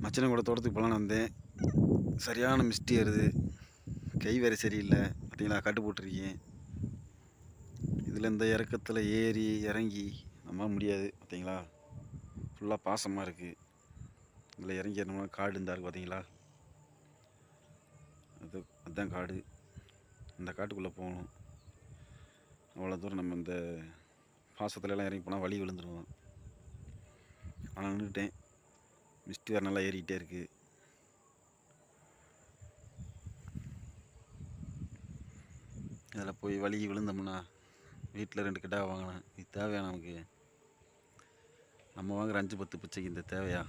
மச்சனை கூட தோட்டத்துக்கு போகலான்னு வந்தேன். சரியான மிஸ்டி ஏறுது. கை வேறு சரியில்லை. பார்த்தீங்களா, கட்டு போட்டிருக்கேன். இதில் இந்த இறக்கத்தில் ஏறி இறங்கி நம்மளால் முடியாது. பார்த்தீங்களா, ஃபுல்லாக பாசமாக இருக்குது. இதில் இறங்கி ஏறினோம்னா காடு இருந்தால் இருக்குது. பார்த்தீங்களா, அதுதான் காடு. இந்த காட்டுக்குள்ளே போகணும். அவ்வளோ தூரம் நம்ம இந்த பாசத்துலலாம் இறங்கி போனால் வழி விழுந்துருவோம். ஆனால் நின்றுட்டேன். மிஸ்டி வேறு நல்லா ஏறிக்கிட்டே இருக்குது. அதில் போய் வழி விழுந்தோம்னா வீட்டில் 2 கிட்டா வாங்கினேன். இது தேவையா நமக்கு? நம்ம வாங்குகிற 5-10 பிச்சைக்கு இந்த தேவையா?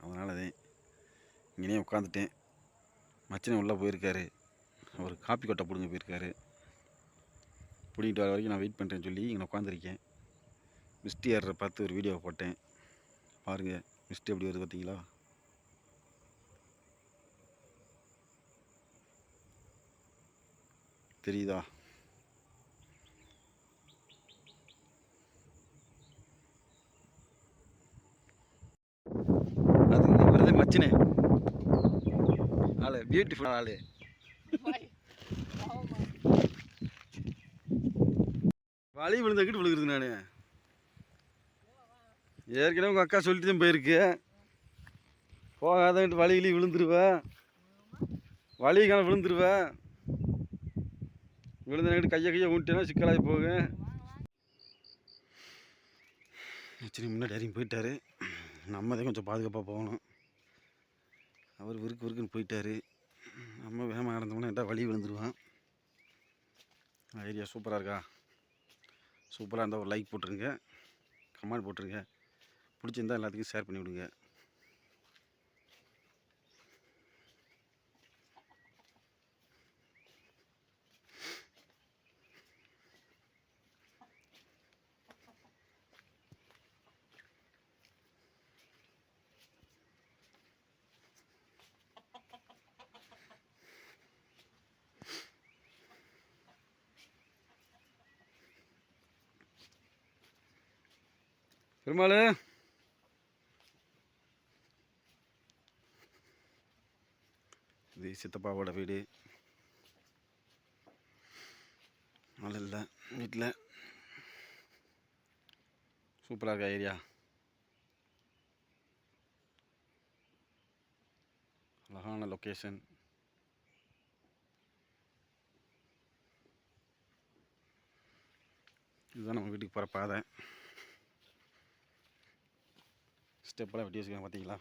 அதனால தான் இங்கேயே உட்காந்துட்டேன். மச்சனை உள்ளே போயிருக்காரு. அவர் காப்பி கொட்டை பிடுங்க போயிருக்காரு. பிடிங்கிட்டு வர வரைக்கும் நான் வெயிட் பண்ணுறேன்னு சொல்லி இங்கே உட்காந்துருக்கேன். மிஸ்டி ஏறுற பார்த்து ஒரு வீடியோ போட்டேன். பாருங்கள் மிஸ்டி எப்படி வருது பார்த்தீங்களா? தெரியுதா? அது வருது மச்சனே. ஆளு பியூட்டிஃபுல் ஆளு. வழி விழுந்தக்கிட்டு விழுகுறது. நான் ஏற்கனவே உங்கள் அக்கா சொல்லிட்டு தான் போயிருக்கு, போகாதன்ட்டு வழியிலேயே விழுந்துருவேன், வழிக்கான விழுந்துருவேன். விழுந்தக்கிட்டு கையை ஊட்டினா சிக்கலாகி போகும். சரி, முன்னாடி இறங்கி போயிட்டாரு. நம்ம தான் கொஞ்சம் பாதுகாப்பாக போகணும். அவர் விறுக்குன்னு போயிட்டாரு. நம்ம வேகமாக நடந்தோம்னா என்கிட்ட வழி விழுந்துருவான். ஐடியா சூப்பராக இருக்கா? சூப்பராக இருந்தால் ஒரு லைக் போட்டுருங்க, கமெண்ட் போட்டுருங்க, பிடிச்சிருந்தால் எல்லாத்துக்கும் ஷேர் பண்ணி விடுங்க. பெருமாள், இது சித்தப்பாவோட வீடு. ஆள் இல்லை வீட்டில். சூப்பராக இருக்கா ஏரியா? அழகான லொக்கேஷன். இதுதான் நம்ம வீட்டுக்கு போகிற பாதை. ஸ்டெப்பெல்லாம் வெட்டி வச்சுக்கோங்க பார்த்தீங்களா?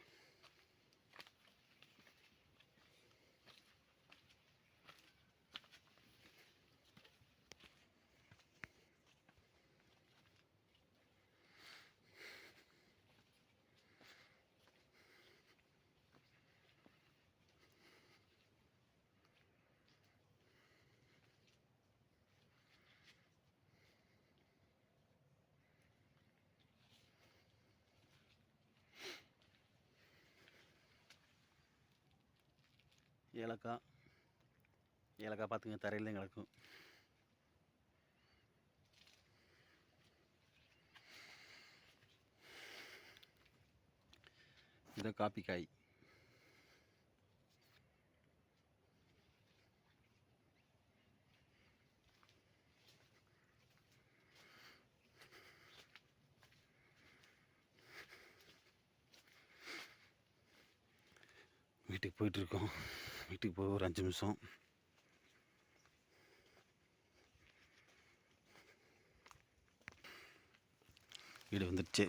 ஏலக்காய் பார்த்துங்க, தரையில் தான் கிடக்கும். இதை காப்பிக்காய். வீட்டுக்கு போயிட்டுருக்கோம். வீட்டுக்கு போய் ஒரு 5 நிமிஷம். வீடு வந்துடுச்சு.